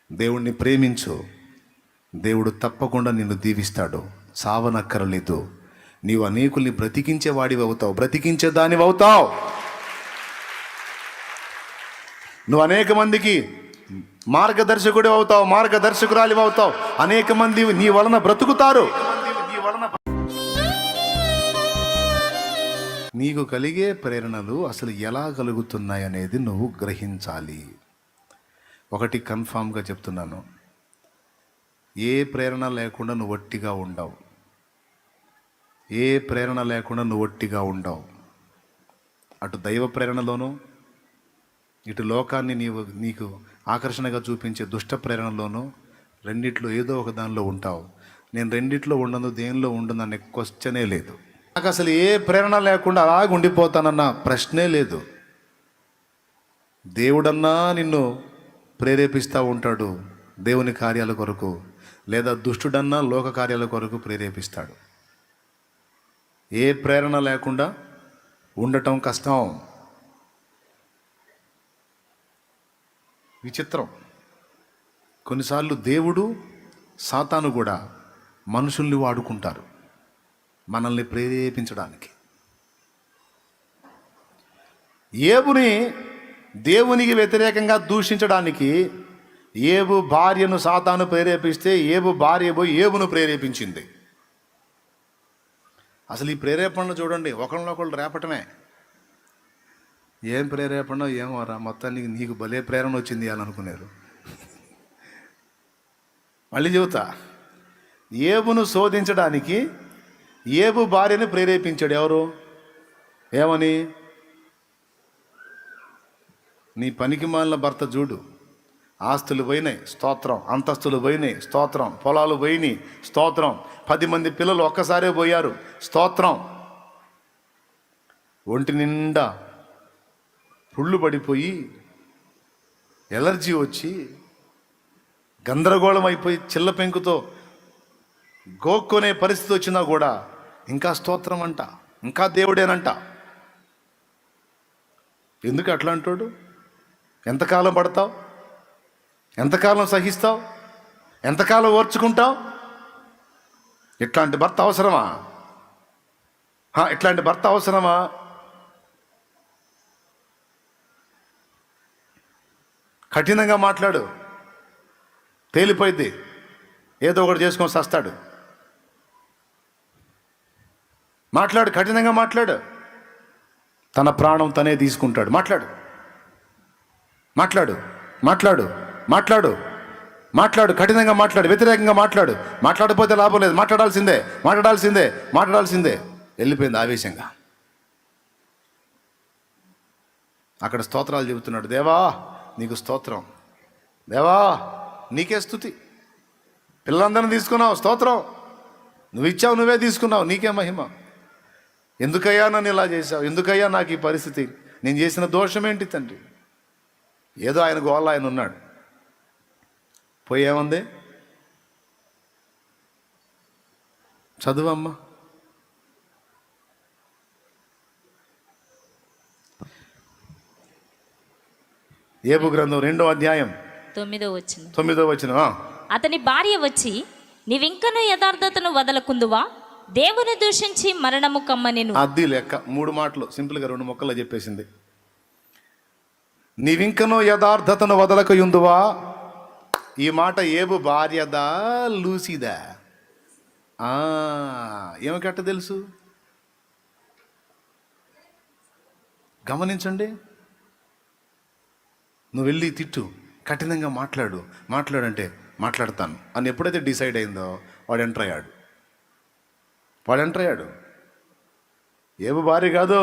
దేవుణ్ణి ప్రేమించు, దేవుడు తప్పకుండా నిన్ను దీవిస్తాడు. సావనక్కరలేదు. నీవు అనేకుల్ని బ్రతికించే వాడివి అవుతావు, బ్రతికించే దానివి అవుతావు. నువ్వు అనేక మందికి మార్గదర్శకుడు అవుతావు, మార్గదర్శకురాలి అవుతావు. అనేక మంది నీ వలన బ్రతుకుతారు. నీకు కలిగే ప్రేరణలు అసలు ఎలా కలుగుతున్నాయి అనేది నువ్వు గ్రహించాలి. ఒకటి కన్ఫామ్గా చెప్తున్నాను, ఏ ప్రేరణ లేకుండా నువ్వు ఒట్టిగా ఉండవు. ఏ ప్రేరణ లేకుండా నువ్వు ఒట్టిగా ఉండవు. అటు దైవ ప్రేరణలోనూ, ఇటు లోకాన్ని నీకు ఆకర్షణగా చూపించే దుష్ట ప్రేరణలోనూ, రెండిట్లో ఏదో ఒక దానిలో ఉంటావు. నేను రెండిట్లో ఉండను, దేనిలో ఉండను అనే క్వశ్చనే లేదు. నాకు అసలు ఏ ప్రేరణ లేకుండా అలాగ ఉండిపోతానన్న ప్రశ్నే లేదు. దేవుడన్నా నిన్ను ప్రేరేపిస్తూ ఉంటాడు దేవుని కార్యాల కొరకు, లేదా దుష్టుడన్నా లోక కార్యాల కొరకు ప్రేరేపిస్తాడు. ఏ ప్రేరణ లేకుండా ఉండటం కష్టం. విచిత్రం. కొన్నిసార్లు దేవుడు, సాతాను కూడా మనుషుల్ని వాడుకుంటారు మనల్ని ప్రేరేపించడానికి. ఏబుని దేవునికి వ్యతిరేకంగా దూషించడానికి ఏబు భార్యను సాతాను ప్రేరేపిస్తే ఏబు భార్య పోయి ఏబును ప్రేరేపించింది. అసలు ఈ ప్రేరేపణలు చూడండి, ఒకళ్ళనొకళ్ళు రేపటమే. ఏం ప్రేరేపణ ఏమోరా, మొత్తానికి నీకు భలే ప్రేరణ వచ్చింది అని అనుకున్నారు. మళ్ళీ చెబుతా, ఏబును శోధించడానికి ఏబు భార్యను ప్రేరేపించాడు. ఎవరు? ఏమని? నీ పనికి మాలిన భర్త చూడు, ఆస్తులు పోయినాయి స్తోత్రం, అంతస్తులు పోయినాయి స్తోత్రం, పొలాలు పోయినాయి స్తోత్రం, 10 మంది పిల్లలు ఒక్కసారే పోయారు స్తోత్రం, ఒంటి నిండా పుళ్ళు పడిపోయి ఎలర్జీ వచ్చి గందరగోళం అయిపోయి చిల్ల పెంకుతో గోక్కొనే పరిస్థితి వచ్చినా కూడా ఇంకా స్తోత్రం అంట, ఇంకా దేవుడేనంట. ఎందుకు అట్లా అంటాడు? ఎంతకాలం పడతావు? ఎంతకాలం సహిస్తావు? ఎంతకాలం ఓర్చుకుంటావు? ఇట్లాంటి భర్త అవసరమా? ఇట్లాంటి భర్త అవసరమా? కఠినంగా మాట్లాడు, తేలిపోయింది, ఏదో ఒకటి చేసుకొని సస్తాడు. మాట్లాడు, కఠినంగా మాట్లాడు, తన ప్రాణం తనే తీసుకుంటాడు. మాట్లాడు మాట్లాడు మాట్లాడు మాట్లాడు మాట్లాడు కఠినంగా మాట్లాడు, వ్యతిరేకంగా మాట్లాడు. మాట్లాడకపోతే లాభం లేదు, మాట్లాడాల్సిందే మాట్లాడాల్సిందే మాట్లాడాల్సిందే. వెళ్ళిపోయింది ఆవేశంగా. అక్కడ స్తోత్రాలు చెబుతున్నాడు. దేవా నీకు స్తోత్రం, దేవా నీకే స్తుతి. పిల్లలందరినీ తీసుకున్నావు స్తోత్రం, నువ్వు ఇచ్చావు, నువ్వే తీసుకున్నావు, నీకే మహిమ. ఎందుకయ్యా నన్ను ఇలా చేశావు? ఎందుకయ్యా నాకు ఈ పరిస్థితి? నేను చేసిన దోషం ఏంటి తండ్రి? ఏదో ఆయన గోళ్ళ ఆయన ఉన్నాడు. పోయి ఏముంది? చదువమ్మా. ఏబు గ్రంథం 2వ అధ్యాయం 9వ వచనం. అతని భార్య వచ్చి, నీవింకను యథార్థతను వదలకుందువా? దేవుని దూషించి మరణము కమ్మనెను. అది లెక్క. 3 మాటలు సింపుల్గా 2 ముక్కల్లో చెప్పేసింది. నీవింకను యథార్థతను వదలకయుందువా. ఈ మాట ఏబు భార్యదా లూసిదా? ఏమికట్ట తెలుసు? గమనించండి. నువ్వు వెళ్ళి తిట్టు, కఠినంగా మాట్లాడంటే మాట్లాడతాను అని ఎప్పుడైతే డిసైడ్ అయిందో వాడు ఎంటర్ అయ్యాడు. ఏబు భార్య కాదు,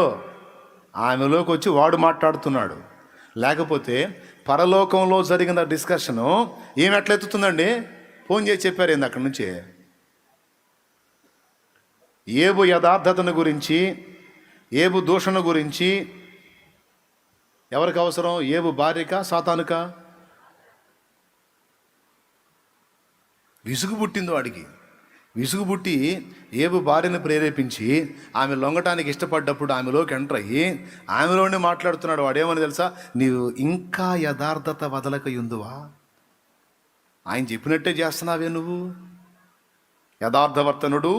ఆమెలోకి వచ్చి వాడు మాట్లాడుతున్నాడు. లేకపోతే పరలోకంలో జరిగిన డిస్కషను ఏమి ఎట్లెత్తుతుందండి? ఫోన్ చేసి చెప్పారు ఏంది అక్కడి నుంచి? ఏబు యథార్థతను గురించి, ఏబు దూషణ గురించి ఎవరికి అవసరం? ఏబు భార్యకా సాతానుకా? విసుగు పుట్టింది వాడికి. విసుగు పుట్టి ఏబు భార్యను ప్రేరేపించి ఆమె లొంగటానికి ఇష్టపడ్డప్పుడు ఆమెలోకి ఎంటర్ అయ్యి ఆమెలోనే మాట్లాడుతున్నాడు. వాడేమని తెలుసా? నీవు ఇంకా యథార్థత వదలకయుందువా. ఆయన చెప్పినట్టే చేస్తున్నావే నువ్వు. యథార్థవర్తనుడు,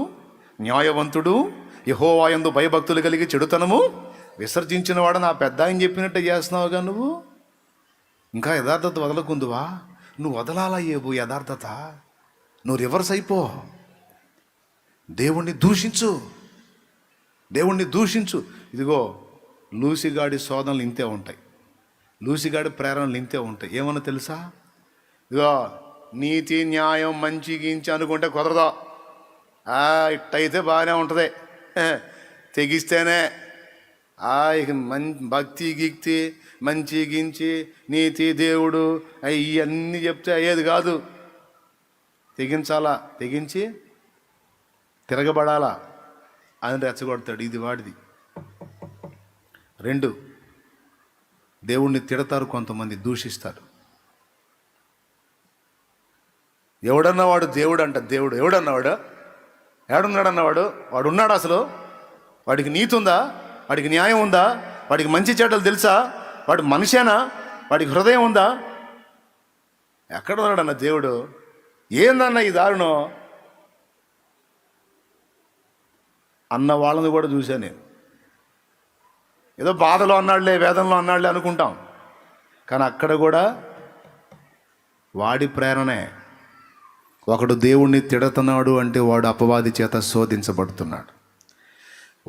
న్యాయవంతుడు, యెహోవా యందు భయభక్తులు కలిగి చెడుతనము విసర్జించిన వాడు నా పెద్ద ఆయన చెప్పినట్టే చేస్తున్నావుగా నువ్వు. ఇంకా యథార్థత వదలకుందువా? నువ్వు వదలాలా ఏబు యథార్థత? నువ్వు రివర్స్ అయిపో. దేవుణ్ణి దూషించు, దేవుణ్ణి దూషించు. ఇదిగో లూసిగాడి శోధనలు ఇంతే ఉంటాయి, లూసిగాడి ప్రేరణలు ఇంతే ఉంటాయి. ఏమన్నా తెలుసా? ఇదిగో నీతి న్యాయం మంచి గించి అనుకుంటే కుదరదు. ఇట్టయితే బాగానే ఉంటుంది, తెగిస్తేనే ఇక భక్తి గిక్తి మంచి గించి నీతి దేవుడు ఇవన్నీ చెప్తే అయ్యేది కాదు. తెగించాలా, తెగించి తిరగబడాలా అని రెచ్చగొడతాడు. ఇది వాడిది. 2, దేవుణ్ణి తిడతారు, కొంతమంది దూషిస్తారు. ఎవడన్నవాడు దేవుడు అంట. దేవుడు ఎవడన్నవాడు? ఏడున్నాడు అన్నవాడు? వాడు ఉన్నాడు అసలు? వాడికి నీతి ఉందా? వాడికి న్యాయం ఉందా? వాడికి మంచి చెడ్డలు తెలుసా? వాడు మనిషేనా? వాడికి హృదయం ఉందా? ఎక్కడ ఉన్నాడన్న దేవుడు? ఏందన్న ఈ దారుణం అన్న వాళ్ళని కూడా చూశాను నేను. ఏదో బాధలో అన్నాడులే, వేదనలో అన్నాడులే అనుకుంటాం, కానీ అక్కడ కూడా వాడి ప్రేరణే. ఒకడు దేవుణ్ణి తిడుతున్నాడు అంటే వాడు అపవాది చేత శోధించబడుతున్నాడు.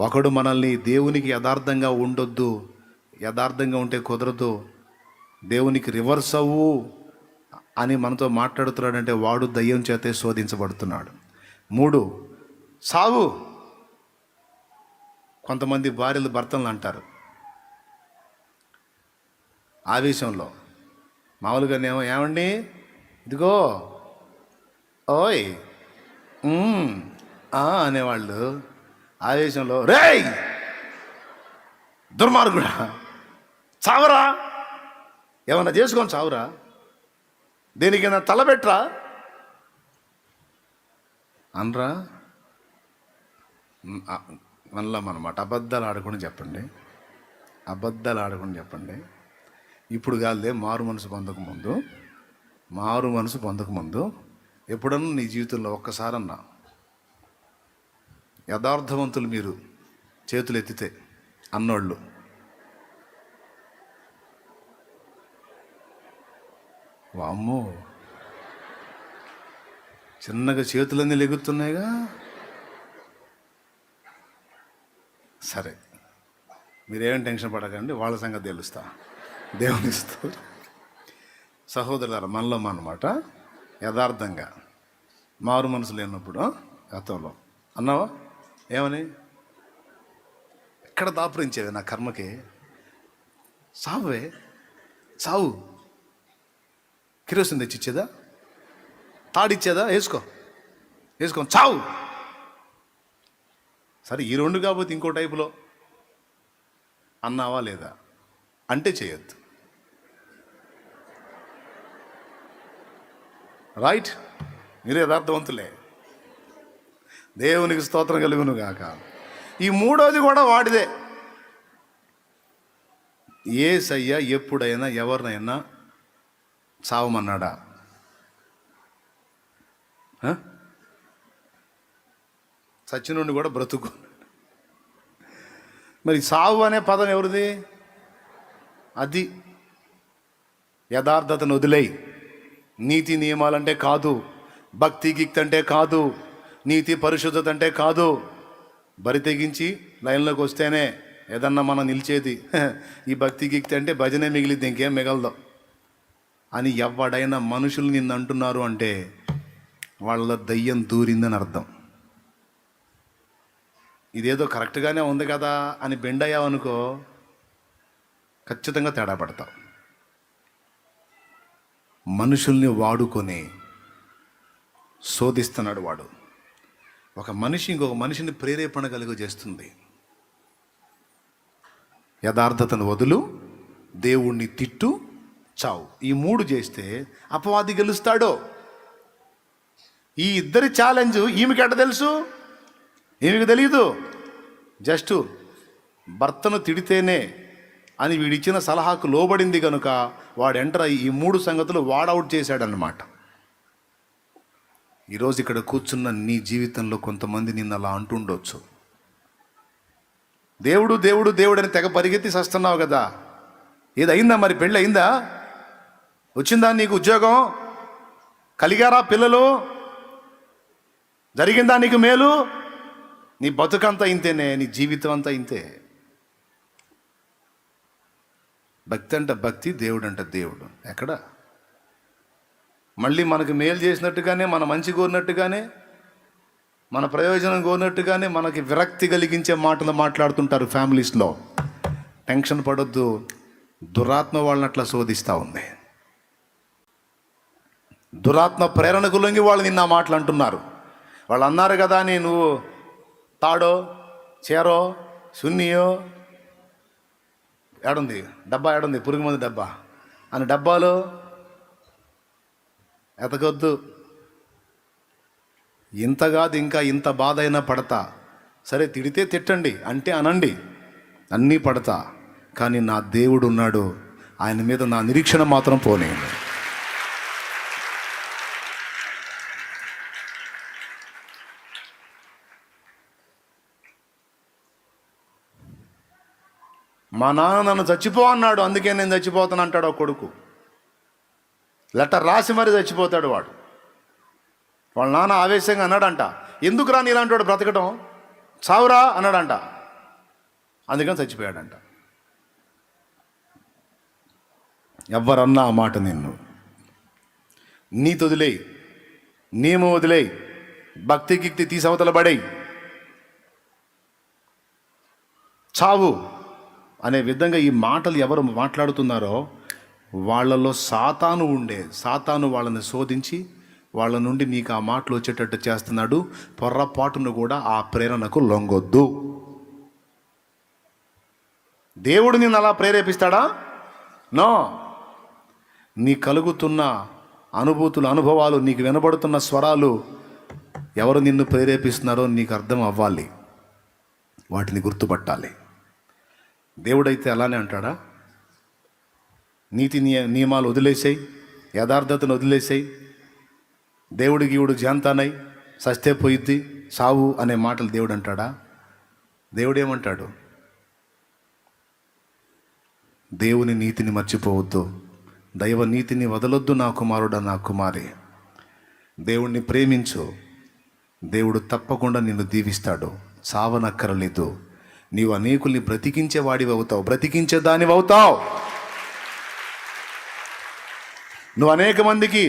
ఒకడు మనల్ని దేవునికి యథార్థంగా ఉండొద్దు, యథార్థంగా ఉంటే కుదరదు, దేవునికి రివర్స్ అవ్వు అని మనతో మాట్లాడుతున్నాడంటే వాడు దయ్యం చేతే శోధించబడుతున్నాడు. 3, సావు. కొంతమంది భార్యలు భర్తలను అంటారు ఆవేశంలో. మామూలుగానేమో ఏమండి ఇదిగో ఓయ్ అనేవాళ్ళు. ఆవేశంలో రేయ్ దుర్మార్గుడా చావరా, ఏమన్నా చేసుకొని చావురా, దేనికైనా తలబెట్టరా అనరా. మళ్ళా అనమాట. అబద్ధాలు ఆడకుండా చెప్పండి, అబద్ధాలు ఆడకుండా చెప్పండి. ఇప్పుడు కాదులే, మారు మనసు పొందకముందు ఎప్పుడన్నా నీ జీవితంలో ఒక్కసారన్నా యథార్థవంతులు మీరు చేతులు ఎత్తితే అన్నోళ్ళు వామ్మో చిన్నగా చేతులన్నీ లెగుతున్నాయిగా. సరే, మీరేం టెన్షన్ పడకండి, వాళ్ళ సంగతి తెలుస్తా, దేవుని ఇస్తారు. సహోదరులారా, మనలో అన్నమాట యథార్థంగా మారు మనసు లేనప్పుడు గతంలో అన్నావా ఏమని? ఎక్కడ దాపురించేవి నా కర్మకి? సావే, సావు. కిరోసిన్ తెచ్చిచ్చేదా, తాడిచ్చేదా? వేసుకో చావు. సరే, ఈ 2 కాకపోతే ఇంకో టైపులో అన్నావా లేదా? అంటే చేయొద్దు. రైట్? మీరే యథార్థవంతులే, దేవునికి స్తోత్రం కలుగును గాక. ఈ 3వది కూడా వాడిదే. యేసయ్య ఎప్పుడైనా ఎవరినైనా చావమన్నాడా? చచ్చినుండి కూడా బ్రతుకు. మరి సావు అనే పదం ఎవరిది? అది యథార్థతను వదిలేయి. నీతి నియమాలంటే కాదు, భక్తి గిక్తి అంటే కాదు, నీతి పరిశుద్ధత అంటే కాదు. బరి తెగించి లైన్లోకి వస్తేనే ఏదన్నా మనం నిలిచేది. ఈ భక్తి గిక్తి అంటే భజనే మిగిలిద్ది, ఇంకేం మిగలదు అని ఎవడైనా మనుషులు నిన్ను అంటున్నారు అంటే వాళ్ళ దయ్యం దూరిందని అర్థం. ఇదేదో కరెక్ట్గానే ఉంది కదా అని బెండయ్యావనుకో, ఖచ్చితంగా తేడా పడతావు. మనుషుల్ని వాడుకొని శోధిస్తున్నాడు వాడు. ఒక మనిషి ఇంకొక మనిషిని ప్రేరేపణ కలుగజేస్తుంది. యథార్థతను వదులు, దేవుణ్ణి తిట్టు, చావు. ఈ 3 చేస్తే అపవాది గెలుస్తాడో. ఈ ఇద్దరి ఛాలెంజ్ ఈమెకి ఎట్ట తెలుసు? ఈమెకి తెలియదు. జస్ట్ భర్తను తిడితేనే అని వీడిచ్చిన సలహాకు లోబడింది కనుక వాడు ఎంటర్ అయ్యి ఈ 3 సంగతులు వాడౌట్ చేశాడన్నమాట. ఈరోజు ఇక్కడ కూర్చున్న నీ జీవితంలో కొంతమంది నిన్ను అలా అంటుండొచ్చు. దేవుడు దేవుడు దేవుడు అని తెగ పరిగెత్తి వస్తున్నావు కదా, ఏది అయిందా మరి? పెళ్ళి అయిందా? వచ్చిందా నీకు ఉద్యోగం? కలిగారా పిల్లలు? జరిగిందా నీకు మేలు? నీ బతుకంతా ఇంతేనే, నీ జీవితం అంతా ఇంతే. భక్తి అంటే భక్తి, దేవుడు అంటే దేవుడు. ఎక్కడ మళ్ళీ మనకు మేలు చేసినట్టుగానే, మన మంచి కోరినట్టుగానే, మన ప్రయోజనం కోరినట్టుగానే మనకి విరక్తి కలిగించే మాటలు మాట్లాడుతుంటారు ఫ్యామిలీస్లో. టెన్షన్ పడొద్దు, దురాత్మ వాళ్ళని అట్లా శోధిస్తూ ఉంది. దురాత్మ ప్రేరణకు లొంగి వాళ్ళు నిన్న మాటలు అంటున్నారు. వాళ్ళు అన్నారు కదా, నువ్వు తాడో చేరో సున్నియో ఏడుంది డబ్బా, ఏడుంది పురుగు మంది డబ్బా అని డబ్బాలో ఎతకొద్దు. ఇంత కాదు, ఇంకా ఇంత బాధ అయినా పడతా. సరే తిడితే తిట్టండి, అంటే అనండి, అన్నీ పడతా. కానీ నా దేవుడు ఉన్నాడు, ఆయన మీద నా నిరీక్షణ మాత్రం పోనేయండి. మా నాన్న నన్ను చచ్చిపో అన్నాడు, అందుకే నేను చచ్చిపోతాను అంటాడు ఒక కొడుకు. లెటర్ రాసి మరి చచ్చిపోతాడు వాడు. వాళ్ళ నాన్న ఆవేశంగా అన్నాడంట, ఎందుకురా నీలాంటి వాడు బ్రతకటం, చావురా అన్నాడంట, అందుకని చచ్చిపోయాడంట. ఎవరన్నా ఆ మాట నిన్ను, నీతి వదిలేయి, నియమం వదిలేయి, భక్తి గిక్తి తీసవతల పడేయి, చావు అనే విధంగా ఈ మాటలు ఎవరు మాట్లాడుతున్నారో వాళ్ళలో సాతాను వాళ్ళని శోధించి వాళ్ళ నుండి నీకు ఆ మాటలు వచ్చేటట్టు చేస్తున్నాడు. పొర్రపాటును కూడా ఆ ప్రేరణకు లొంగొద్దు. దేవుడు నిన్ను అలా ప్రేరేపిస్తాడా? నో. నీ కలుగుతున్న అనుభవాలు, నీకు వినబడుతున్న స్వరాలు ఎవరు నిన్ను ప్రేరేపిస్తున్నారో నీకు అర్థం అవ్వాలి, వాటిని గుర్తుపట్టాలి. దేవుడైతే అలానే అంటాడా? నీతి నియమాలు వదిలేసాయి, యథార్థతను వదిలేసాయి, దేవుడి గీవుడు జాంతానై సస్తే పోయిద్ది సావు అనే మాటలు దేవుడు అంటాడా? దేవుడు ఏమంటాడు? దేవుని నీతిని మర్చిపోవద్దు, దైవ నీతిని వదలొద్దు నా కుమారుడా నా కుమారి. దేవుణ్ణి ప్రేమించు, దేవుడు తప్పకుండా నిన్ను దీవిస్తాడు, చావనక్కరలేదు. నీవు అనేకుల్ని బ్రతికించే వాడివి అవుతావు, బ్రతికించే దానివి అవుతావు. నువ్వు అనేక మందికి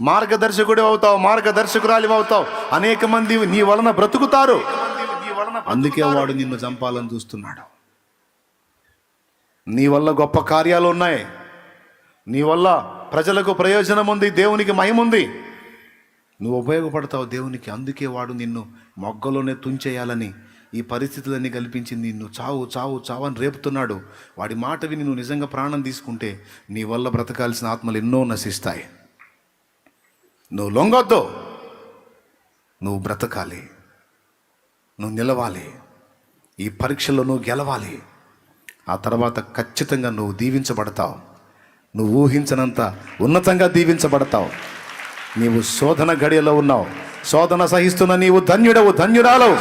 మార్గదర్శకుడు అవుతావు, మార్గదర్శకురాలి అవుతావు. అనేక మంది నీ వలన బ్రతుకుతారు. అందుకే వాడు నిన్ను చంపాలని చూస్తున్నాడు. నీ వల్ల గొప్ప కార్యాలు ఉన్నాయి, నీ వల్ల ప్రజలకు ప్రయోజనం ఉంది, దేవునికి మహిమ ఉంది, నువ్వు ఉపయోగపడతావు దేవునికి. అందుకే వాడు నిన్ను మొగ్గలోనే తుంచేయాలని ఈ పరిస్థితులన్నీ కల్పించి నిన్ను చావు చావు చావు అని రేపుతున్నాడు. వాడి మాట విని నువ్వు నిజంగా ప్రాణం తీసుకుంటే నీ వల్ల బ్రతకాల్సిన ఆత్మలు ఎన్నో నశిస్తాయి. నువ్వు లొంగొద్దు, నువ్వు బ్రతకాలి, నువ్వు నిలవాలి, ఈ పరీక్షలో నువ్వు గెలవాలి. ఆ తర్వాత ఖచ్చితంగా నువ్వు దీవించబడతావు, నువ్వు ఊహించనంత ఉన్నతంగా దీవించబడతావు. నీవు శోధన గడియలో ఉన్నావు, శోధన సహిస్తున్న నీవు ధన్యుడవు, ధన్యురాలవు.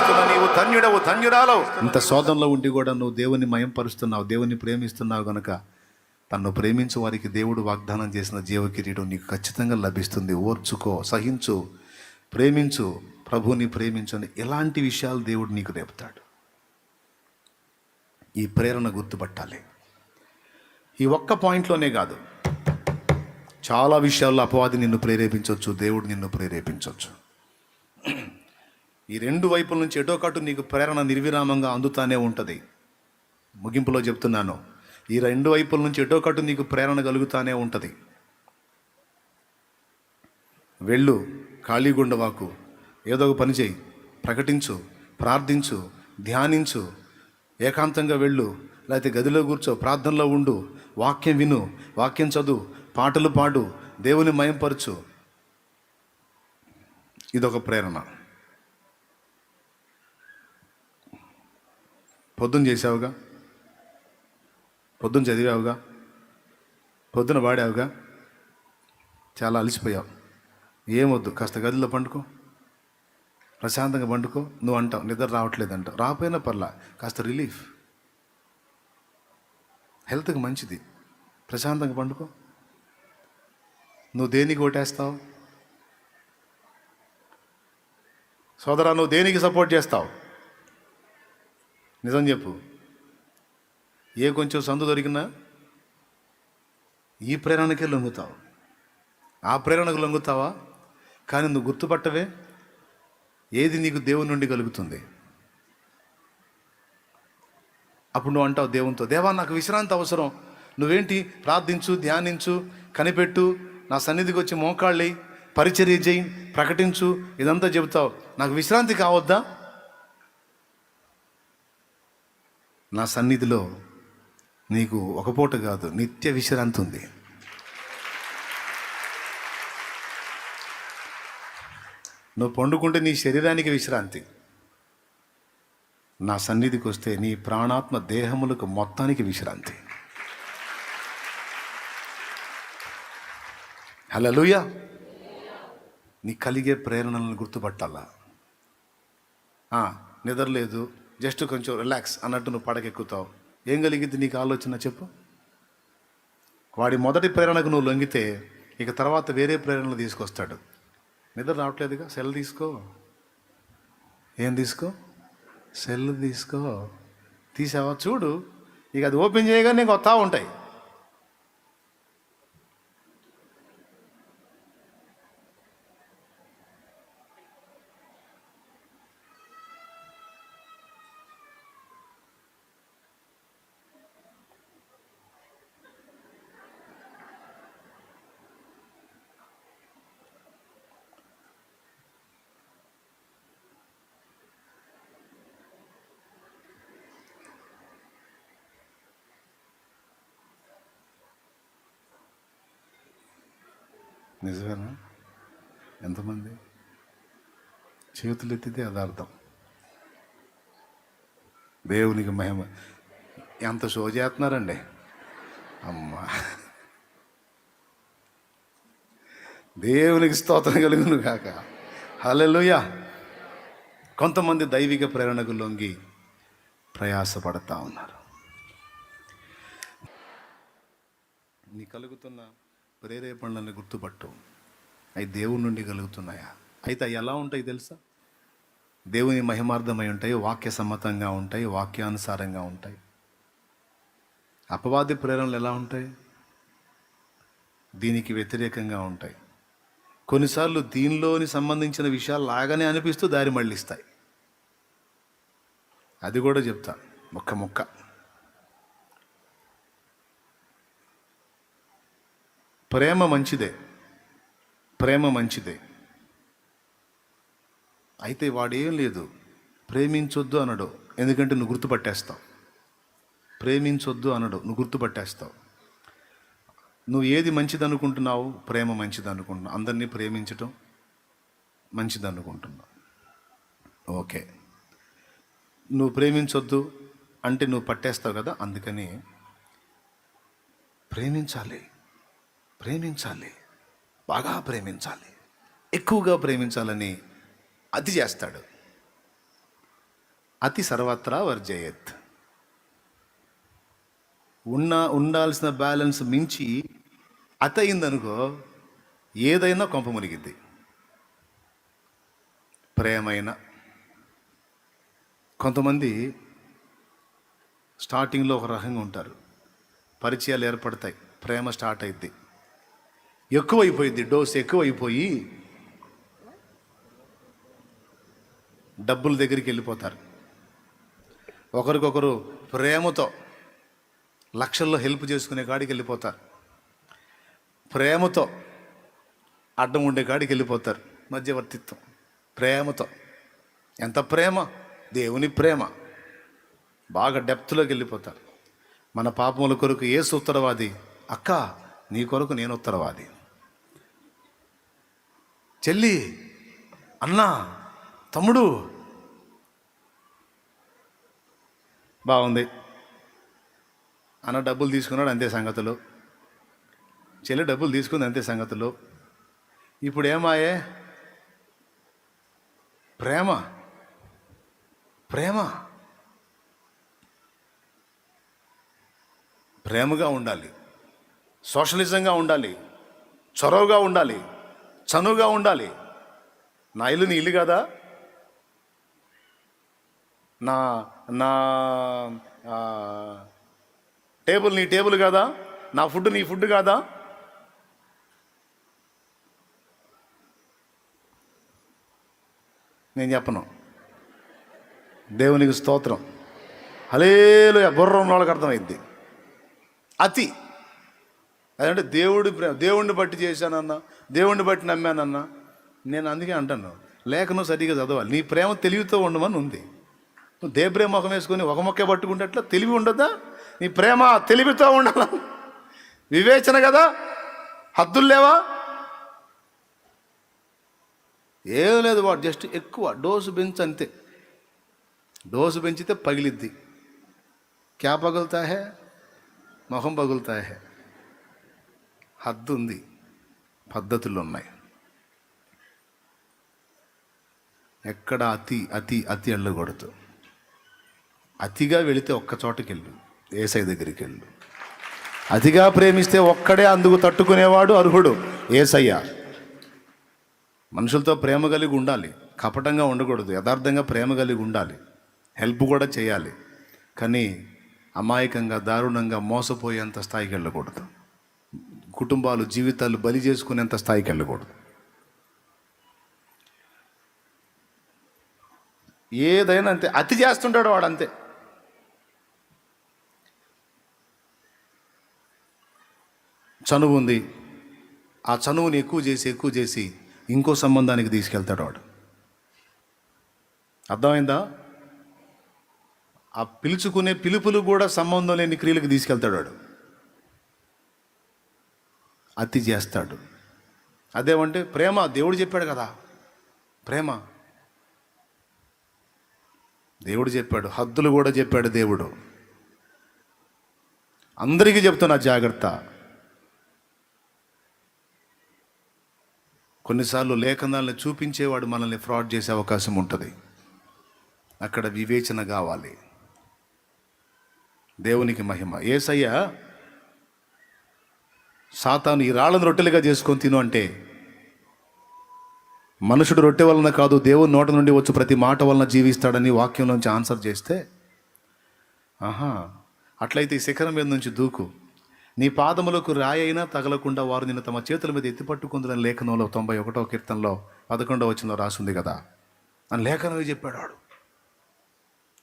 ఇంత శోధనలో ఉండి కూడా నువ్వు దేవుని మయంపరుస్తున్నావు, దేవుని ప్రేమిస్తున్నావు గనుక తన్ను ప్రేమించు వారికి దేవుడు వాగ్దానం చేసిన జీవకిరీటం నీకు ఖచ్చితంగా లభిస్తుంది. ఓర్చుకో, సహించు, ప్రేమించు, ప్రభుని ప్రేమించు అని ఇలాంటి విషయాలు దేవుడు నీకు రేపుతాడు. ఈ ప్రేరణ గుర్తుపట్టాలి. ఈ ఒక్క పాయింట్లోనే కాదు, చాలా విషయాల్లో అపవాది నిన్ను ప్రేరేపించవచ్చు, దేవుడు నిన్ను ప్రేరేపించవచ్చు. ఈ రెండు వైపుల నుంచి ఎటో కటు నీకు ప్రేరణ నిర్విరామంగా అందుతానే ఉంటుంది. ముగింపులో చెప్తున్నాను, ఈ రెండు వైపుల నుంచి ఎటో కటు నీకు ప్రేరణ కలుగుతానే ఉంటుంది. వెళ్ళు, ఖాళీగుండవాకు, ఏదో ఒక పని చేయి, ప్రకటించు, ప్రార్థించు, ధ్యానించు, ఏకాంతంగా వెళ్ళు, లేకపోతే గదిలో కూర్చో, ప్రార్థనలో ఉండు, వాక్యం విను, వాక్యం చదువు, పాటలు పాడు, దేవుని మయంపరచు. ఇదొక ప్రేరణ. పొద్దున చేసావుగా, పొద్దున చదివావుగా, పొద్దున వాడావుగా, చాలా అలసిపోయావు. ఏమొద్దు, కాస్త గదిలో పండుకో, ప్రశాంతంగా పండుకో. నువ్వు అంటావు నిద్ర రావట్లేదు అంటావు, రాపోయినా పర్లా, కాస్త రిలీఫ్, హెల్త్కి మంచిది, ప్రశాంతంగా పండుకో. నువ్వు దేనికి ఓటేస్తావు సోదరా? నువ్వు దేనికి సపోర్ట్ చేస్తావు? నిజం చెప్పు. ఏ కొంచెం సందు దొరికినా ఈ ప్రేరణకే లొంగుతావు, ఆ ప్రేరణకు లొంగుతావా? కానీ నువ్వు గుర్తుపట్టవే ఏది నీకు దేవుని నుండి కలుగుతుంది. అప్పుడు నువ్వు అంటావు దేవునితో, దేవా నాకు విశ్రాంతి అవసరం, నువ్వేంటి ప్రార్థించు, ధ్యానించు, కనిపెట్టు, నా సన్నిధికి వచ్చి మోకాళ్ళి పరిచర్య చేయి, ప్రకటించు, ఇదంతా చెబుతావు. నాకు విశ్రాంతి కావద్దా? నా సన్నిధిలో నీకు ఒక పూట కాదు, నిత్య విశ్రాంతి ఉంది. నువ్వు పండుకుంటే నీ శరీరానికి విశ్రాంతి, నా సన్నిధికి వస్తే నీ ప్రాణాత్మ దేహములకు మొత్తానికి విశ్రాంతి. హల్లెలూయా. నీ కలిగే ప్రేరణలను గుర్తుపట్టాలా. నిద్ర లేదు, జస్ట్ కొంచెం రిలాక్స్ అన్నట్టు నువ్వు పడకెక్కుతావు. ఏం కలిగింది నీకు ఆలోచన చెప్పు? వాడి మొదటి ప్రేరణకు నువ్వు లొంగితే ఇక తర్వాత వేరే ప్రేరణలు తీసుకొస్తాడు. నిద్ర రావట్లేదుగా, సెల్ తీసుకో. ఏం తీసుకో? సెల్ తీసుకో. తీసావా చూడు, ఇక అది ఓపెన్ చేయగానే నీకు వస్తూ ఉంటాయి. నిజమేనా? ఎంతమంది చేతులు ఎత్తితే అది అర్థం. దేవునికి మహిమ. ఎంత షో చేస్తున్నారండి అమ్మా. దేవునికి స్తోత్రం కలుగును కాక. హల్లెలూయా. కొంతమంది దైవిక ప్రేరణకు లొంగి ప్రయాసపడతా ఉన్నారు. నీ కలుగుతున్న ప్రేరేపణలను గుర్తుపట్టు. అవి దేవుని నుండి కలుగుతున్నాయా? అయితే అవి ఎలా ఉంటాయి తెలుసా? దేవుని మహిమార్థమై ఉంటాయి, వాక్య సమ్మతంగా ఉంటాయి, వాక్యానుసారంగా ఉంటాయి. అపవాది ప్రేరణలు ఎలా ఉంటాయి? దీనికి వ్యతిరేకంగా ఉంటాయి. కొన్నిసార్లు దీనిలోని సంబంధించిన విషయాలు లాగానే అనిపిస్తూ దారి మళ్ళిస్తాయి. అది కూడా చెప్తా ముక్క. ప్రేమ మంచిదే. అయితే వాడేం లేదు, ప్రేమించొద్దు అనడు, ఎందుకంటే నువ్వు గుర్తుపట్టేస్తావు. ప్రేమించొద్దు అనడు, నువ్వు గుర్తుపట్టేస్తావు. నువ్వు ఏది మంచిది అనుకుంటున్నావు? ప్రేమ మంచిది అనుకుంటున్నావు. అందరినీ ప్రేమించటం మంచిది అనుకుంటున్నావు. ఓకే, నువ్వు ప్రేమించొద్దు అంటే నువ్వు పట్టేస్తావు కదా. అందుకని ప్రేమించాలి, బాగా ప్రేమించాలి, ఎక్కువగా ప్రేమించాలని అతి చేస్తాడు. అతి సర్వత్రా వర్జయేత్. ఉండాల్సిన బ్యాలెన్స్ మించి అతి అయిందనుకో, ఏదైనా కొంప మునిగిద్ది. ప్రేమైన కొంతమంది స్టార్టింగ్లో ఒక రకంగా ఉంటారు, పరిచయాలు ఏర్పడతాయి, ప్రేమ స్టార్ట్ అయింది, ఎక్కువైపోయింది, డోస్ ఎక్కువైపోయి డబ్బుల దగ్గరికి వెళ్ళిపోతారు. ఒకరికొకరు ప్రేమతో లక్షల్లో హెల్ప్ చేసుకునే కాడికి వెళ్ళిపోతారు. ప్రేమతో అడ్డం ఉండే కాడికి వెళ్ళిపోతారు. మధ్యవర్తిత్వం ప్రేమతో. ఎంత ప్రేమ! దేవుని ప్రేమ. బాగా డెప్త్లోకి వెళ్ళిపోతారు. మన పాపముల కొరకు యేసు ఉత్తరవాది, అక్క నీ కొరకు నేను ఉత్తరవాది, చెల్లి, అన్నా, తమ్ముడు. బాగుంది అన్న డబ్బులు తీసుకున్నాడు, అంతే సంగతులు. చెల్లి డబ్బులు తీసుకుంది, అంతే సంగతులు. ఇప్పుడు ఏమాయే? ప్రేమ. ప్రేమ ప్రేమగా ఉండాలి, సోషలిజంగా ఉండాలి, చొరవగా ఉండాలి, చనువుగా ఉండాలి. నా ఇల్లు నీ ఇల్లు కాదా? నా నా టేబుల్ నీ టేబుల్ కాదా? నా ఫుడ్ నీ ఫుడ్ కాదా? నేను చెప్పను. దేవునికి స్తోత్రం. హల్లెలూయా. బుర్ర ఉన్న వాళ్ళకి అర్థమైంది. అతి అదంటే దేవుడిని బట్టి చేశానన్నా, దేవుడిని బట్టి నమ్మానన్నా. నేను అందుకే అంటాను, లేఖను సరిగా చదవాలి. నీ ప్రేమ తెలివితో ఉండమని ఉంది. నువ్వు దేబ్రే ముఖం వేసుకొని ఒక మొక్కే పట్టుకుంటే అట్లా తెలివి ఉండదా? నీ ప్రేమ తెలివితో ఉండాల. వివేచన కదా, హద్దులు లేవా? ఏం లేదు, వాడు జస్ట్ ఎక్కువ డోసు పెంచు అంతే. డోసు పెంచితే పగిలిద్ది. క్యా పగులుతా హే? మొహం పగులుతా హే. హద్దు ఉంది, పద్ధతులు ఉన్నాయి. ఎక్కడ అతి అతి అతి వెళ్ళకూడదు. అతిగా వెళితే ఒక్క చోటకి వెళ్ళు, యేసయ్య దగ్గరికి వెళ్ళు. అతిగా ప్రేమిస్తే ఒక్కడే అందుకు తట్టుకునేవాడు అర్హుడు, యేసయ్య. మనుషులతో ప్రేమ కలిగి ఉండాలి, కపటంగా ఉండకూడదు, యథార్థంగా ప్రేమ కలిగి ఉండాలి, హెల్ప్ కూడా చేయాలి. కానీ అమాయకంగా దారుణంగా మోసపోయేంత స్థాయికి వెళ్ళకూడదు. కుటుంబాలు జీవితాలు బలి చేసుకునేంత స్థాయికి వెళ్ళకూడదు. ఏదైనా అంతే, అతి చేస్తుంటాడు వాడు అంతే. చనువు ఉంది, ఆ చనువుని ఎక్కువ చేసి ఇంకో సంబంధానికి తీసుకెళ్తాడు వాడు. అర్థమైందా? ఆ పిలుచుకునే పిలుపులు కూడా సంబంధం లేని క్రియలకు తీసుకెళ్తాడు వాడు. అతి చేస్తాడు. అదేమంటే ప్రేమ. దేవుడు చెప్పాడు కదా, ప్రేమ దేవుడు చెప్పాడు, హద్దులు కూడా చెప్పాడు దేవుడు. అందరికీ చెప్తున్నా జాగ్రత్త. కొన్నిసార్లు లేఖనాలను చూపించేవాడు మనల్ని ఫ్రాడ్ చేసే అవకాశం ఉంటుంది. అక్కడ వివేచన కావాలి. దేవునికి మహిమ. యేసయ్య సాతాను ఈ రాళ్ళను రొట్టెలుగా చేసుకొని తిను అంటే, మనుషుడు రొట్టె వలన కాదు దేవుని నోట నుండి వచ్చు ప్రతి మాట వలన జీవిస్తాడని వాక్యంలోంచి ఆన్సర్ చేస్తే, అట్లయితే ఈ శిఖరం మీద నుంచి దూకు, నీ పాదములకు రాయి అయినా తగలకుండా వారు నిన్ను తమ చేతుల మీద ఎత్తిపట్టుకుందని లేఖనంలో 91వ కీర్తనలో 11వ వచనంలో రాసింది కదా అని లేఖనమే చెప్పాడు వాడు.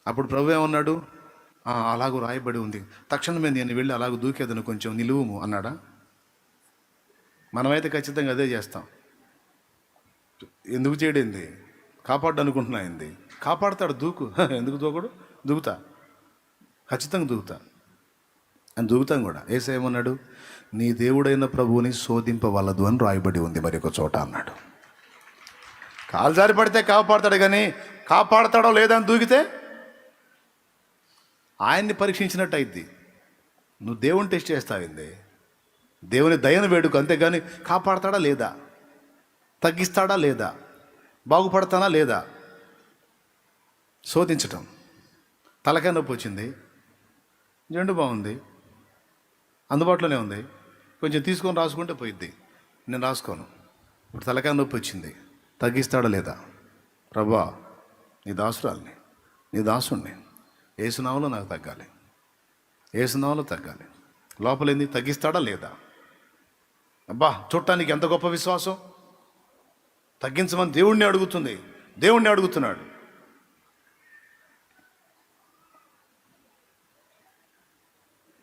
అప్పుడు ప్రభు ఏమన్నాడు? అలాగూ రాయబడి ఉంది, తక్షణమే నేను వెళ్ళి అలాగూ దూకేదను, కొంచెం నిలువుము అన్నాడా? మనమైతే ఖచ్చితంగా అదే చేస్తాం. ఎందుకు చేయడింది? కాపాడు అనుకుంటున్నా ఏంది? కాపాడతాడు, దూకు. ఎందుకు దూకడు? దూకుతా, ఖచ్చితంగా దూకుతా అని దూకుతాం కూడా. యేసయ్య ఏమన్నాడు? నీ దేవుడైన ప్రభువుని శోధింపవలదు అని రాయబడి ఉంది మరి ఒక చోట అన్నాడు. కాలు జారి పడితే కాపాడతాడు, కానీ కాపాడతాడో లేదని దూకితే ఆయన్ని పరీక్షించినట్టు అయింది. నువ్వు దేవుని టెస్ట్ చేస్తావింది, దేవుని దయను వేడుకు, అంతేగాని కాపాడతాడా లేదా, తగ్గిస్తాడా లేదా, బాగుపడతానా లేదా. శోధించటం. తలకాయ నొప్పి వచ్చింది, జండు బాగుంది, అందుబాటులోనే ఉంది, కొంచెం తీసుకొని రాసుకుంటే పోయిద్ది. నేను రాసుకోను. ఇప్పుడు తలకాయ నొప్పి వచ్చింది, తగ్గిస్తాడా లేదా? ప్రభా, నీ దాసురాల్ని, నీ దాసుడిని, ఏసునామలో నాకు తగ్గాలి, ఏసునామలో తగ్గాలి. లోపలేంది? తగ్గిస్తాడా లేదా? అబ్బా, చూడటానికి ఎంత గొప్ప విశ్వాసం. తగ్గించమని దేవుణ్ణి అడుగుతుంది, దేవుణ్ణి అడుగుతున్నాడు.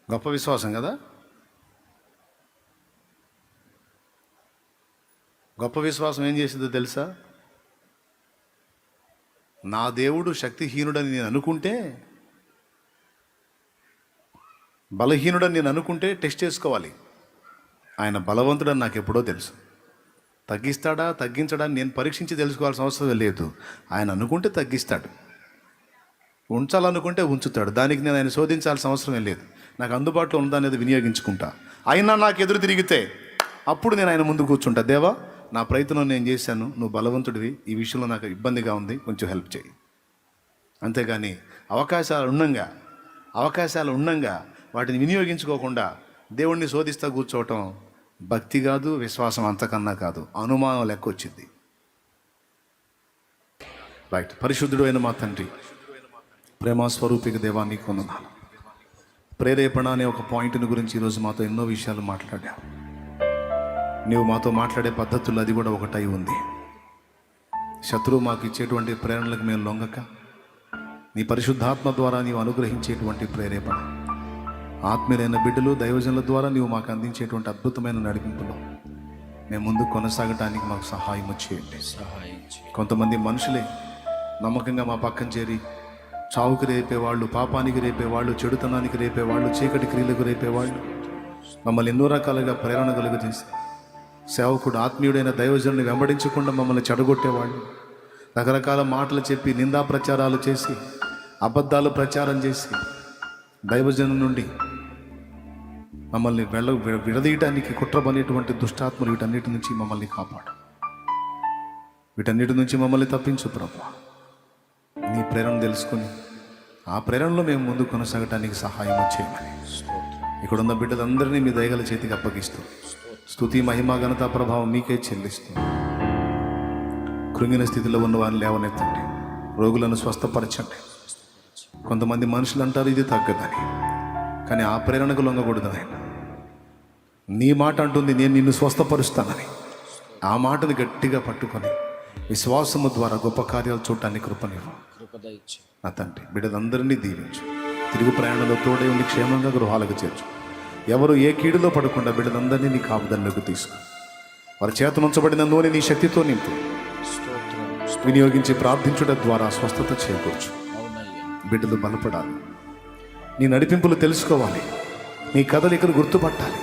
గొప్ప విశ్వాసం కదా. గొప్ప విశ్వాసం ఏం చేసిందో తెలుసా? నా దేవుడు శక్తిహీనుడని నేను అనుకుంటే, బలహీనుడని నేను అనుకుంటే టెస్ట్ చేసుకోవాలి. ఆయన బలవంతుడని నాకు ఎప్పుడో తెలుసు. తగ్గిస్తాడా తగ్గించడా నేను పరీక్షించి తెలుసుకోవాల్సిన అవసరం లేదు. ఆయన అనుకుంటే తగ్గిస్తాడు, ఉంచాలనుకుంటే ఉంచుతాడు. దానికి నేను ఆయన శోధించాల్సిన అవసరం లేదు. నాకు అందుబాటులో ఉందనేది వినియోగించుకుంటా. అయినా నాకు ఎదురు తిరిగితే అప్పుడు నేను ఆయన ముందు కూర్చుంటా. దేవా, నా ప్రయత్నం నేను చేశాను, నువ్వు బలవంతుడివి, ఈ విషయంలో నాకు ఇబ్బందిగా ఉంది, కొంచెం హెల్ప్ చేయి. అంతేగాని అవకాశాలు ఉండంగా వాటిని వినియోగించుకోకుండా దేవుణ్ణి శోధిస్తూ కూర్చోవటం భక్తి కాదు, విశ్వాసం అంతకన్నా కాదు, అనుమానం లెక్క వచ్చింది. రైట్. పరిశుద్ధుడు అయిన మా తండ్రి, ప్రేమస్వరూపిక దేవా, నీకు వందనాలు. ప్రేరేపణ అనే ఒక పాయింట్ని గురించి ఈరోజు మాతో ఎన్నో విషయాలు మాట్లాడావు. నీవు మాతో మాట్లాడే పద్ధతులు అది కూడా ఒకటై ఉంది. శత్రువు మాకు ఇచ్చేటువంటి ప్రేరణలకు మేము లొంగక, నీ పరిశుద్ధాత్మ ద్వారా నీవు అనుగ్రహించేటువంటి ప్రేరేపణ, ఆత్మీయులైన బిడ్డలు దైవజనుల ద్వారా నీవు మాకు అందించేటువంటి అద్భుతమైన నడిపింపులో మేము ముందుకు కొనసాగటానికి మాకు సహాయం చేయండి. కొంతమంది మనుషులే నమ్మకంగా మా పక్కన చేరి చావుకి రేపేవాళ్ళు, పాపానికి రేపేవాళ్ళు, చెడుతనానికి రేపేవాళ్ళు, చీకటి క్రియలకు రేపేవాళ్ళు, మమ్మల్ని ఎన్నో రకాలుగా ప్రేరణ కలుగజేసి సేవకుడు ఆత్మీయుడైన దైవజనుని వెంబడించకుండా మమ్మల్ని చెడగొట్టేవాళ్ళు, రకరకాల మాటలు చెప్పి నిందా ప్రచారాలు చేసి అబద్ధాలు ప్రచారం చేసి దైవజను నుండి మమ్మల్ని విడదీయటానికి కుట్రబనేటువంటి దుష్టాత్మలు వీటన్నిటి నుంచి మమ్మల్ని కాపాడు. వీటన్నిటి నుంచి మమ్మల్ని తప్పించు ప్రభువా. నీ ప్రేరణ తెలుసుకొని ఆ ప్రేరణలో మేము ముందు కొనసాగటానికి సహాయం చేయమని ఇక్కడున్న బిడ్డలందరినీ మీ దయగల చేతికి అప్పగిస్తూ స్తుతి, మహిమ, ఘనత, ప్రభావం మీకే చెల్లిస్తూ కృంగిన స్థితిలో ఉన్న వారిని లేవనెత్తండి, రోగులను స్వస్థపరచండి. కొంతమంది మనుషులు అంటారు ఇది తగ్గదని, కానీ ఆ ప్రేరణకు లొంగకూడదని. నీ మాట అంటుంది నేను నిన్ను స్వస్థపరుస్తానని. ఆ మాటను గట్టిగా పట్టుకొని విశ్వాసము ద్వారా గొప్ప కార్యాలు చూడటానికి కృపనివ్వు నా తండ్రి. బిడ్డలందరినీ దీవించు, తిరుగు ప్రయాణంలో తోడే ఉండి క్షేమంగా గృహాలకు చేర్చు. ఎవరు ఏ కీడులో పడకుండా బిడ్డలందరినీ నీ కాపుదల్లోకి తీసుకు, వారి చేతనుంచబడిన నూనె నీ శక్తితో నింపు, వినియోగించి ప్రార్థించడం ద్వారా స్వస్థత చేకూర్చు. బిడ్డలు బలపడాలి, నీ నడిపింపులు తెలుసుకోవాలి, నీ కదలికలు గుర్తుపట్టాలి,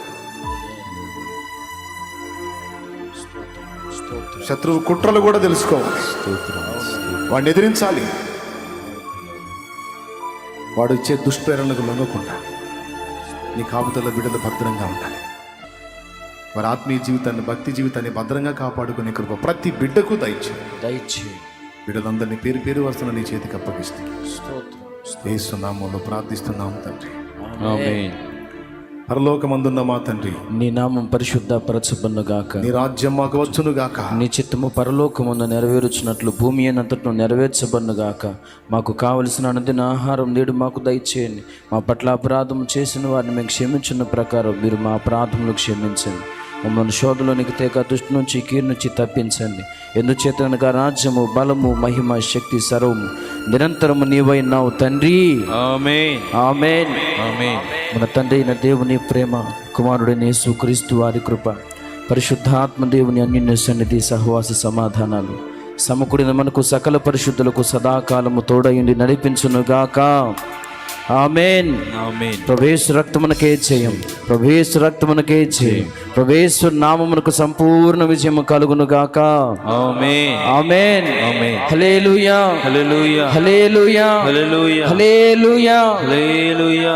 శత్రువు కుట్రలు కూడా తెలుసుకోవాలి, వాడిని ఎదిరించాలి. వాడు ఇచ్చే దుష్ప్రేరణలకు లొంగకుండా నీ కాపుదల బిడ్డలు భద్రంగా ఉండాలి. వారి ఆత్మీయ జీవితాన్ని, భక్తి జీవితాన్ని భద్రంగా కాపాడుకునే కృప ప్రతి బిడ్డకు దయచేయి. బిడ్డలందరినీ పేరు పేరు వస్తున్న నీ చేతికి అప్పగిస్తూ యేసు నామములో ప్రార్థిస్తున్నాము తండ్రి. ఆమేన్. పరలోకమందున్న మా తండ్రి, నీ నామం పరిశుద్ధపరచబడును గాక, నీ రాజ్యం మాకు వచ్చును గాక, నీ చిత్తము పరలోకమున నెరవేరుచున్నట్లు భూమి అయినంతటను నెరవేర్చబడును గాక. మాకు కావలసిన అనుదిన ఆహారం నేడు మాకు దయచేయండి. మా పట్ల అపరాధం చేసిన వారిని మేము క్షమించిన ప్రకారం మీరు మా అపరాధములు క్షమించండి. మమ్మల్ని శోధలోనికి తేక దుష్టి నుంచి, కీడు నుంచి తప్పించండి. ఎందుచేతనగా రాజ్యము, బలము, మహిమ, శక్తి సర్వము నిరంతరము నీవైనావు తండ్రి. ఆమేన్. ఆమేన్. ఆమేన్. మన తండ్రి అయిన దేవుని ప్రేమ, కుమారుడైన యేసుక్రీస్తు వారి కృప, పరిశుద్ధాత్మ దేవుని అన్యోన్య సన్నిధి, సహవాస సమాధానాలు సమకూడిన మనకు సకల పరిశుద్ధులకు సదాకాలము తోడయుండి నడిపించునుగాక. ఆమేన్. ఆమేన్. ప్రభేసు రక్తమునకే చేయం, ప్రభేసు రక్తమునకే చేయం, ప్రభేసు నామమునకు సంపూర్ణ విజయం కలుగునుగాక. ఆమేన్. ఆమేన్. ఆమేన్. హల్లెలూయా, హల్లెలూయా, హల్లెలూయా, హల్లెలూయా, హల్లెలూయా. హల్లెలూయా.